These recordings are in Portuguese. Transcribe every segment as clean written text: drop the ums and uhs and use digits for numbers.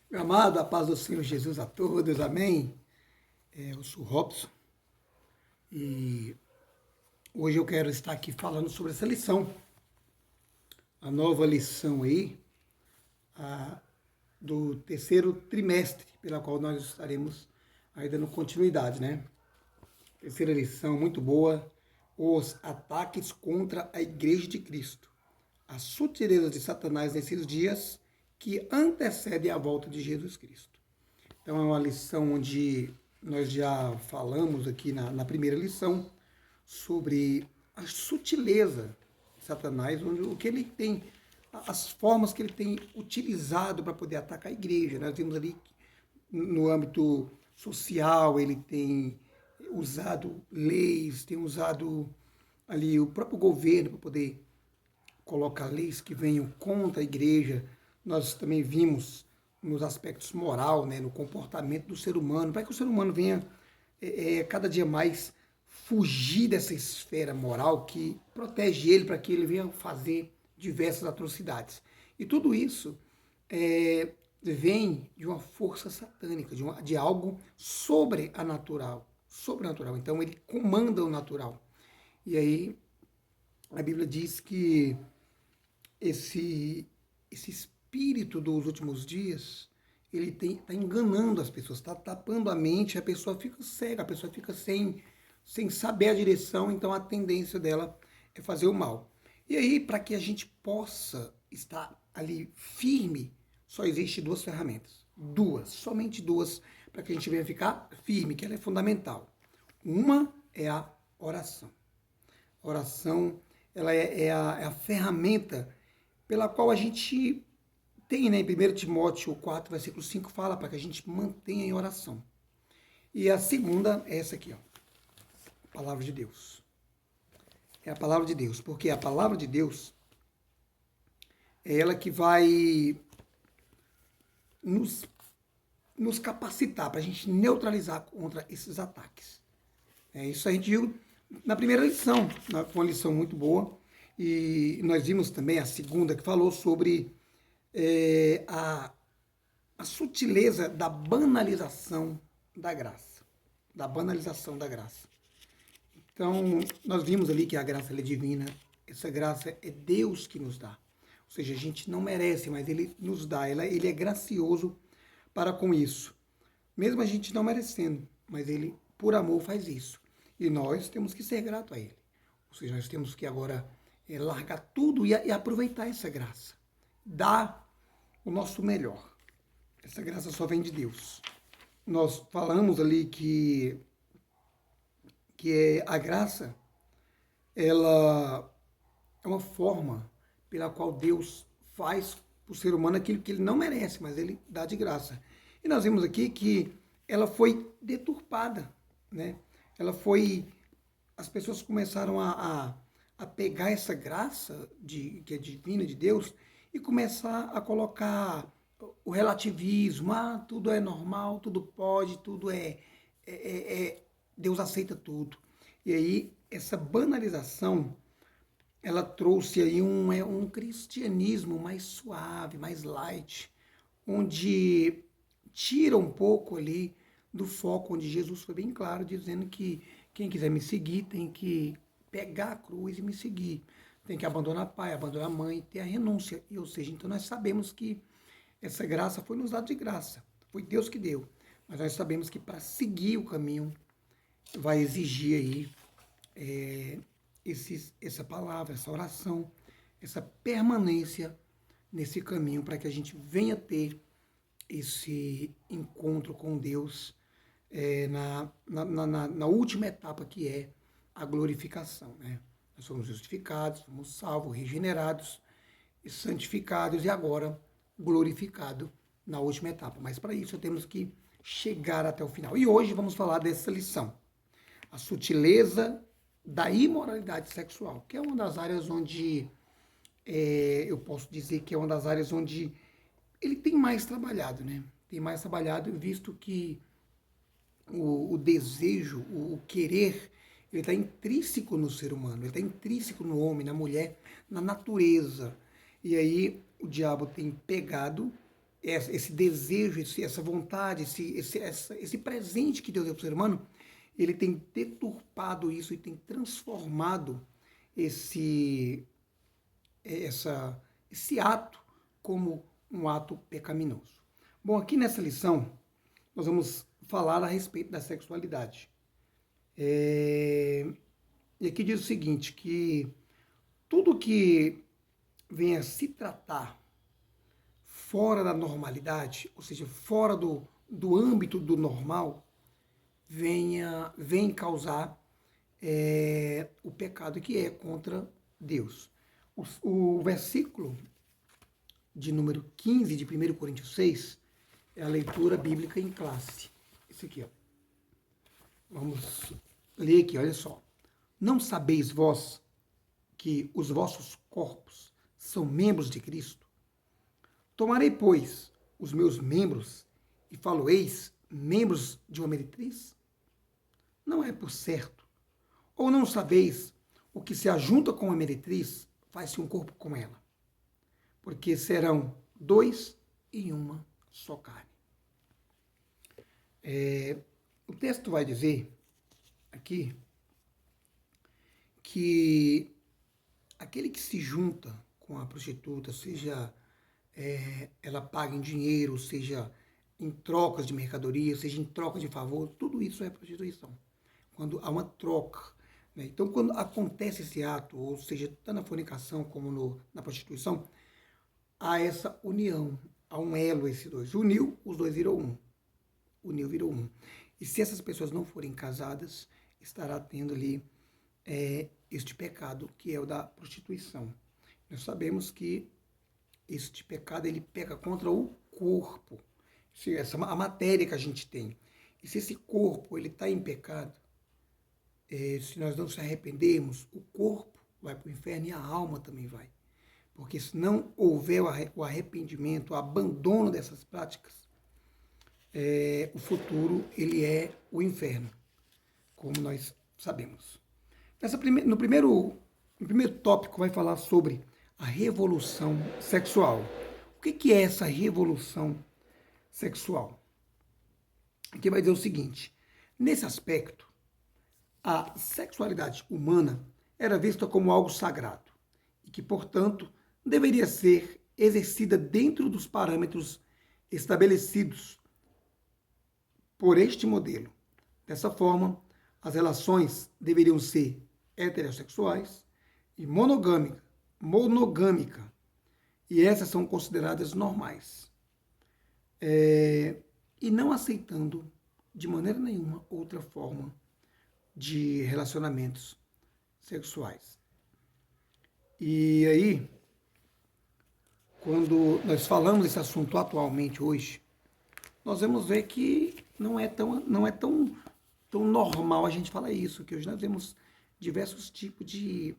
Meu amado, a paz do Senhor Jesus a todos, amém? Eu sou o Robson e hoje eu quero estar aqui falando sobre essa lição, a nova lição aí, a, do terceiro trimestre, pela qual nós estaremos aí dando continuidade, né? Terceira lição muito boa, os ataques contra a Igreja de Cristo, as sutilezas de Satanás nesses dias que antecedem a volta de Jesus Cristo. Então é uma lição onde nós já falamos aqui na primeira lição sobre a sutileza de Satanás, onde o que ele tem, as formas que ele tem utilizado para poder atacar a igreja. Nós vimos ali que no âmbito social ele tem usado leis, tem usado ali o próprio governo para poder colocar leis que venham contra a igreja. Nós também vimos nos aspectos moral, né, no comportamento do ser humano, para que o ser humano venha cada dia mais fugir dessa esfera moral que protege ele para que ele venha fazer diversas atrocidades. E tudo isso vem de uma força satânica, de algo sobrenatural. Então ele comanda o natural. E aí a Bíblia diz que esse espírito dos últimos dias, ele está enganando as pessoas, está tapando a mente, a pessoa fica cega, a pessoa fica sem saber a direção, então a tendência dela é fazer o mal. E aí, para que a gente possa estar ali firme, só existe duas ferramentas. Duas, somente duas, para que a gente venha ficar firme, que ela é fundamental. Uma é a oração. A oração, ela é a ferramenta pela qual a gente tem, né, em 1 Timóteo 4, versículo 5, fala para que a gente mantenha em oração. E a segunda é essa aqui, ó, a palavra de Deus. É a palavra de Deus, porque a palavra de Deus é ela que vai nos capacitar para a gente neutralizar contra esses ataques. Isso a gente viu na primeira lição, foi uma lição muito boa. E nós vimos também a segunda, que falou sobre a sutileza da banalização da graça. Da banalização da graça. Então, nós vimos ali que a graça é divina, essa graça é Deus que nos dá. Ou seja, a gente não merece, mas Ele nos dá, ele é gracioso para com isso. Mesmo a gente não merecendo, mas Ele, por amor, faz isso. E nós temos que ser grato a Ele. Ou seja, nós temos que agora largar tudo e aproveitar essa graça. Dar o nosso melhor. Essa graça só vem de Deus. Nós falamos ali que a graça, ela é uma forma pela qual Deus faz para o ser humano aquilo que ele não merece, mas ele dá de graça. E nós vimos aqui que ela foi deturpada, né? Ela foi... As pessoas começaram a pegar essa graça que é divina de Deus e começar a colocar o relativismo, tudo é normal, tudo pode, tudo Deus aceita tudo. E aí, essa banalização, ela trouxe aí um cristianismo mais suave, mais light, onde tira um pouco ali do foco, onde Jesus foi bem claro, dizendo que quem quiser me seguir tem que pegar a cruz e me seguir. Tem que abandonar pai, abandonar mãe, ter a renúncia. Ou seja, então nós sabemos que essa graça foi nos dada de graça. Foi Deus que deu. Mas nós sabemos que para seguir o caminho vai exigir aí essa palavra, essa oração, essa permanência nesse caminho para que a gente venha ter esse encontro com Deus na última etapa, que é a glorificação. Né? Nós somos justificados, somos salvos, regenerados, santificados e agora glorificados na última etapa. Mas para isso temos que chegar até o final. E hoje vamos falar dessa lição, a sutileza da imoralidade sexual, que é uma das áreas onde eu posso dizer que é uma das áreas onde ele tem mais trabalhado, né? Tem mais trabalhado, visto que o desejo, o querer, ele está intrínseco no ser humano, ele está intrínseco no homem, na mulher, na natureza. E aí o diabo tem pegado esse desejo, essa vontade, esse presente que Deus deu para o ser humano, ele tem deturpado isso e tem transformado esse ato como um ato pecaminoso. Bom, aqui nessa lição, nós vamos falar a respeito da sexualidade. E aqui diz o seguinte, que tudo que venha se tratar fora da normalidade, ou seja, fora do âmbito do normal, vem causar o pecado que é contra Deus. O versículo de número 15 de 1 Coríntios 6 é a leitura bíblica em classe. Esse aqui, ó. Vamos ler aqui, olha só. Não sabeis vós que os vossos corpos são membros de Cristo? Tomarei, pois, os meus membros e falo-eis membros de uma meretriz? Não é por certo. Ou não sabeis o que se ajunta com a meretriz, faz-se um corpo com ela? Porque serão dois em uma só carne. O texto vai dizer aqui que aquele que se junta com a prostituta, seja ela paga em dinheiro, seja em trocas de mercadoria, seja em troca de favor, tudo isso é prostituição. Quando há uma troca. Né? Então, quando acontece esse ato, ou seja, tanto na fornicação como na prostituição, há essa união, há um elo esses dois. Uniu, os dois viram um. Uniu, virou um. E se essas pessoas não forem casadas, estará tendo ali este pecado, que é o da prostituição. Nós sabemos que este pecado, ele peca contra o corpo, a matéria que a gente tem. E se esse corpo está em pecado, se nós não se arrependermos, o corpo vai para o inferno e a alma também vai. Porque se não houver o arrependimento, o abandono dessas práticas, o futuro ele é o inferno, como nós sabemos. No primeiro tópico vai falar sobre a revolução sexual. O que é essa revolução sexual? Aqui vai dizer o seguinte: nesse aspecto, a sexualidade humana era vista como algo sagrado e que, portanto, deveria ser exercida dentro dos parâmetros estabelecidos por este modelo. Dessa forma, as relações deveriam ser heterossexuais e monogâmica, e essas são consideradas normais, e não aceitando de maneira nenhuma outra forma de relacionamentos sexuais. E aí, quando nós falamos desse assunto atualmente hoje, nós vamos ver que não é tão normal a gente falar isso, que hoje nós vemos diversos tipos de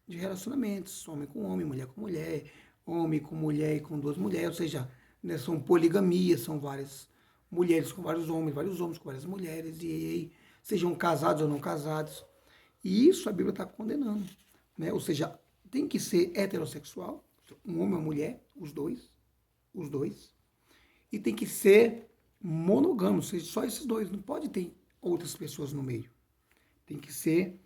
relacionamentos, homem com homem, mulher com mulher, homem com mulher e com duas mulheres, ou seja, né, são poligamias, são várias mulheres com vários homens com várias mulheres, e sejam casados ou não casados. E isso a Bíblia está condenando. Né? Ou seja, tem que ser heterossexual, um homem e uma mulher, os dois, e tem que ser monogâmico, ou seja, só esses dois, não pode ter outras pessoas no meio. Tem que ser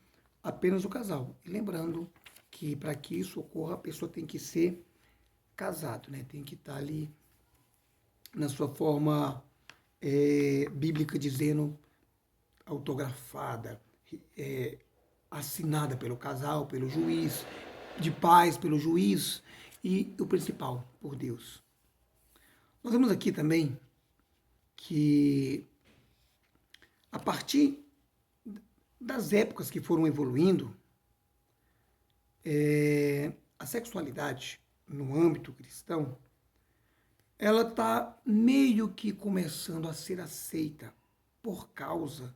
apenas o casal. E lembrando que para que isso ocorra, a pessoa tem que ser casado, né? Tem que estar ali na sua forma bíblica, dizendo autografada, assinada pelo casal, pelo juiz, de paz, pelo juiz, e o principal, por Deus. Nós vemos aqui também que a partir das épocas que foram evoluindo, a sexualidade no âmbito cristão, ela está meio que começando a ser aceita por causa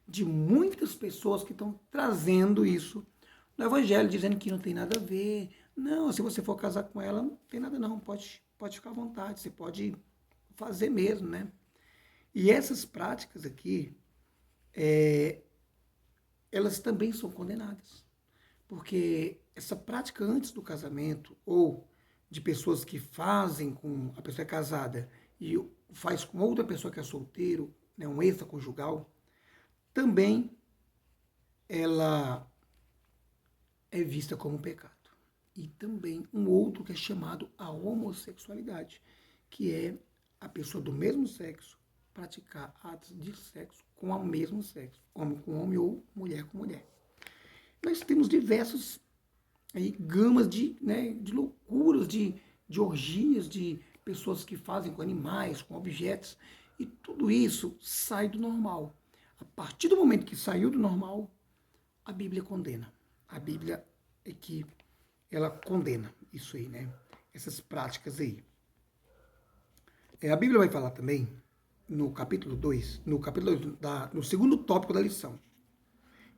de muitas pessoas que estão trazendo isso no Evangelho, dizendo que não tem nada a ver. Não, se você for casar com ela, não tem nada não, pode ficar à vontade, você pode fazer mesmo, né? E essas práticas aqui, elas também são condenadas. Porque essa prática antes do casamento, ou de pessoas que fazem com a pessoa casada e faz com outra pessoa que é solteiro, né, um extraconjugal, também ela é vista como pecado. E também um outro que é chamado a homossexualidade, que é a pessoa do mesmo sexo praticar atos de sexo com o mesmo sexo, homem com homem ou mulher com mulher. Nós temos diversos aí, gamas de loucuras, de orgias, de pessoas que fazem com animais, com objetos, e tudo isso sai do normal. A partir do momento que saiu do normal, a Bíblia condena. A Bíblia é que ela condena isso aí, né? Essas práticas aí. A Bíblia vai falar também, no capítulo 2, no segundo tópico da lição.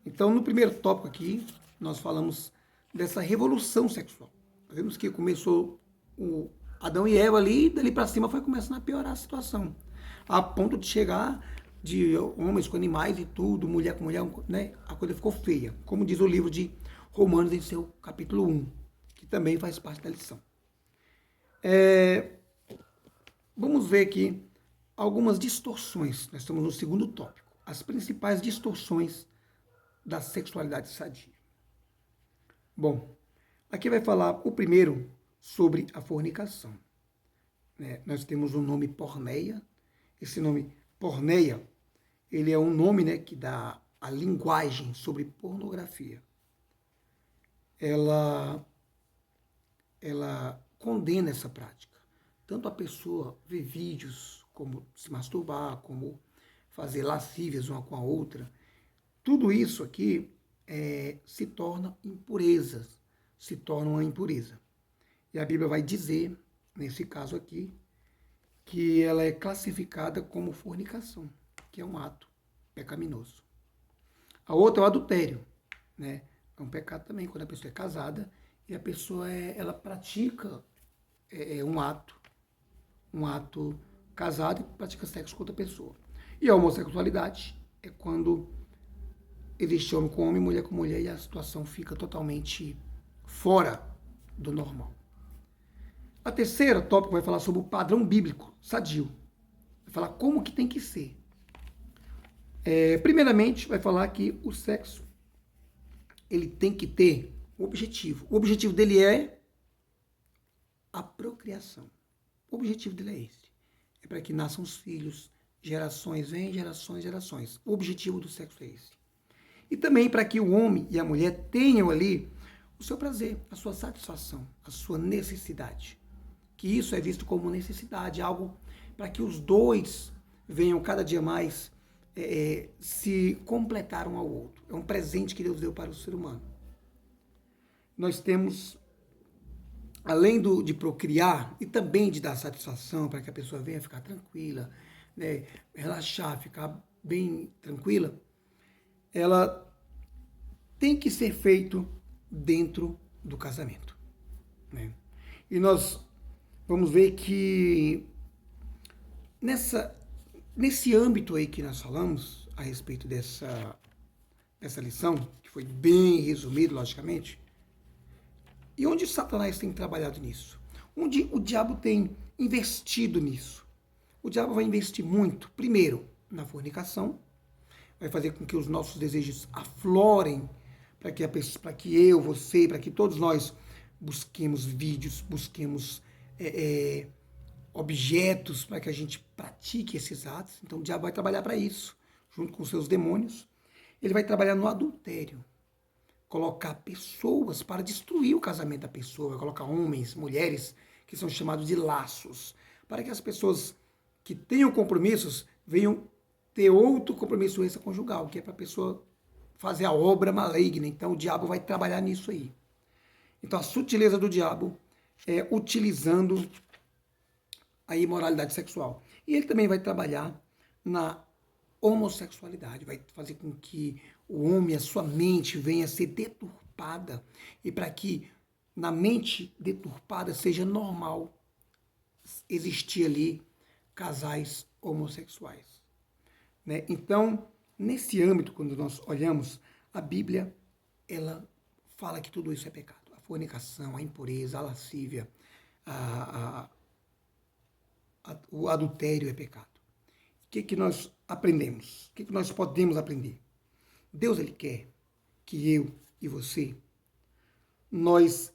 Então, no primeiro tópico aqui, nós falamos dessa revolução sexual. Nós vemos que começou o Adão e Eva ali, e dali para cima foi começando a piorar a situação. A ponto de chegar de homens com animais e tudo, mulher com mulher, né? A coisa ficou feia. Como diz o livro de Romanos em seu capítulo 1, que também faz parte da lição. Vamos ver aqui algumas distorções. Nós estamos no segundo tópico. As principais distorções da sexualidade sadia. Bom, aqui vai falar o primeiro sobre a fornicação. Nós temos o nome porneia. Esse nome porneia, ele é um nome, né, que dá a linguagem sobre pornografia. Ela condena essa prática. Tanto a pessoa ver vídeos, como se masturbar, como fazer lascívias uma com a outra. Tudo isso aqui se torna impurezas, se torna uma impureza. E a Bíblia vai dizer, nesse caso aqui, que ela é classificada como fornicação, que é um ato pecaminoso. A outra é o adultério, né? É um pecado também, quando a pessoa é casada e a pessoa ela pratica um ato casado e pratica sexo com outra pessoa. E a homossexualidade é quando existe homem com homem, mulher com mulher, e a situação fica totalmente fora do normal. A terceira tópico vai falar sobre o padrão bíblico sadio. Vai falar como que tem que ser. Primeiramente, vai falar que o sexo ele tem que ter um objetivo. O objetivo dele é a procriação. O objetivo dele é esse. É para que nasçam os filhos, gerações vêm, gerações, gerações. O objetivo do sexo é esse. E também para que o homem e a mulher tenham ali o seu prazer, a sua satisfação, a sua necessidade. Que isso é visto como necessidade, algo para que os dois venham cada dia mais se completar um ao outro. É um presente que Deus deu para o ser humano. Nós temos, além de procriar e também de dar satisfação para que a pessoa venha ficar tranquila, né, relaxar, ficar bem tranquila, ela tem que ser feito dentro do casamento. Né? E nós vamos ver que nesse âmbito aí que nós falamos a respeito dessa lição, que foi bem resumido, logicamente, e onde Satanás tem trabalhado nisso? Onde o diabo tem investido nisso? O diabo vai investir muito, primeiro, na fornicação, vai fazer com que os nossos desejos aflorem, para que eu, você, para que todos nós busquemos vídeos, busquemos objetos para que a gente pratique esses atos. Então o diabo vai trabalhar para isso, junto com seus demônios. Ele vai trabalhar no adultério, colocar pessoas para destruir o casamento da pessoa, vai colocar homens, mulheres, que são chamados de laços, para que as pessoas que tenham compromissos venham ter outro compromisso extraconjugal, que é para a pessoa fazer a obra maligna. Então o diabo vai trabalhar nisso aí. Então a sutileza do diabo é utilizando a imoralidade sexual. E ele também vai trabalhar na homossexualidade, vai fazer com que o homem, a sua mente venha a ser deturpada, e para que na mente deturpada seja normal existir ali casais homossexuais. Né? Então, nesse âmbito, quando nós olhamos, a Bíblia, ela fala que tudo isso é pecado. A fornicação, a impureza, a lascívia, o adultério é pecado. O que nós aprendemos? O que nós podemos aprender? Deus, Ele quer que eu e você, nós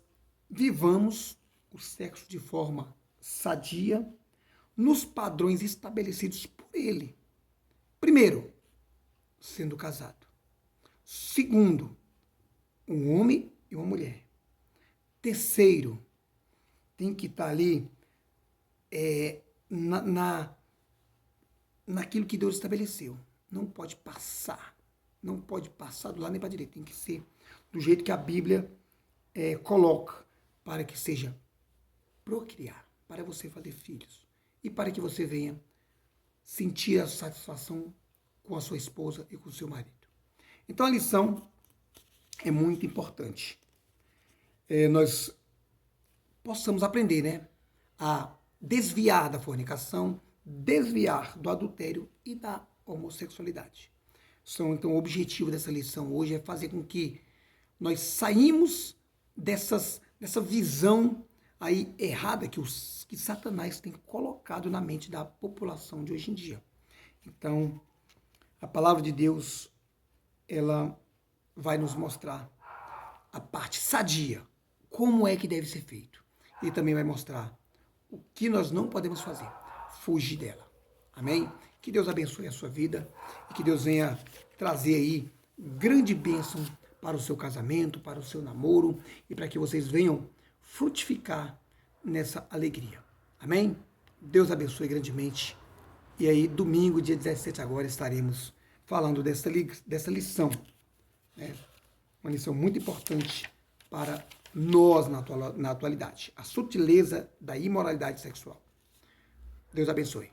vivamos o sexo de forma sadia, nos padrões estabelecidos por Ele. Primeiro, sendo casado. Segundo, um homem e uma mulher. Terceiro, tem que estar ali naquilo que Deus estabeleceu. Não pode passar. Não pode passar do lado nem para a direita. Tem que ser do jeito que a Bíblia coloca, para que seja procriar, para você fazer filhos e para que você venha sentir a satisfação com a sua esposa e com o seu marido. Então a lição é muito importante. Nós possamos aprender, né, a desviar da fornicação, desviar do adultério e da homossexualidade. Então, o objetivo dessa lição hoje é fazer com que nós saímos dessa visão aí errada que Satanás tem colocado na mente da população de hoje em dia. Então, a palavra de Deus, ela vai nos mostrar a parte sadia, como é que deve ser feito. E também vai mostrar o que nós não podemos fazer, fugir dela. Amém? Que Deus abençoe a sua vida e que Deus venha trazer aí grande bênção para o seu casamento, para o seu namoro e para que vocês venham frutificar nessa alegria. Amém? Deus abençoe grandemente. E aí, domingo, dia 17 agora, estaremos falando dessa lição. Né? Uma lição muito importante para nós na atualidade. A sutileza da imoralidade sexual. Deus abençoe.